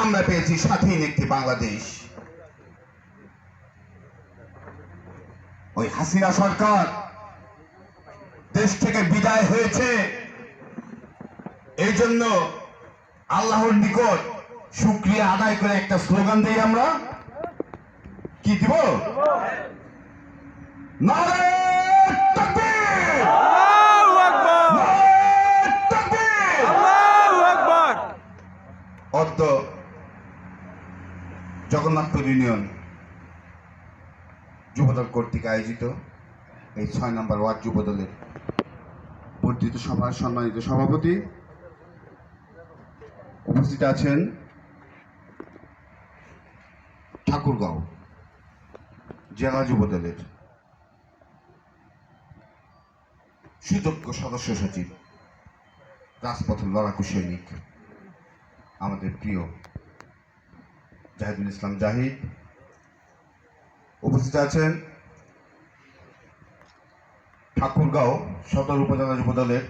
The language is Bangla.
আমরা পেয়েছি স্বাধীন একটি বাংলাদেশ। ওই হাসিনা সরকার দেশ থেকে বিদায় হয়েছে, এই জন্য আল্লাহর নিকট শুকরিয়া আদায় করে একটা স্লোগান দিই আমরা। কি দিব? নারে তাকবীর! আল্লাহু আকবার! নারে তাকবীর! আল্লাহু আকবার! অদ্য জগন্নাথপুর ইউনিয়ন যুবদল কর্তৃক আয়োজিত এই ৬ নম্বর ওয়ার্ড যুবদলের বর্ধিত সভার সম্মানিত সভাপতি উপস্থিত আছেন ঠাকুরগাঁও জেলা যুবদলের সুযোগ্য সদস্য সচিব, রাজপথের লড়াকু সৈনিক, আমাদের প্রিয় জাহিদুল ইসলাম জাহিদ। উপস্থিত আছেন ঠাকুরগাঁও সদর উপজেলা যুবদলের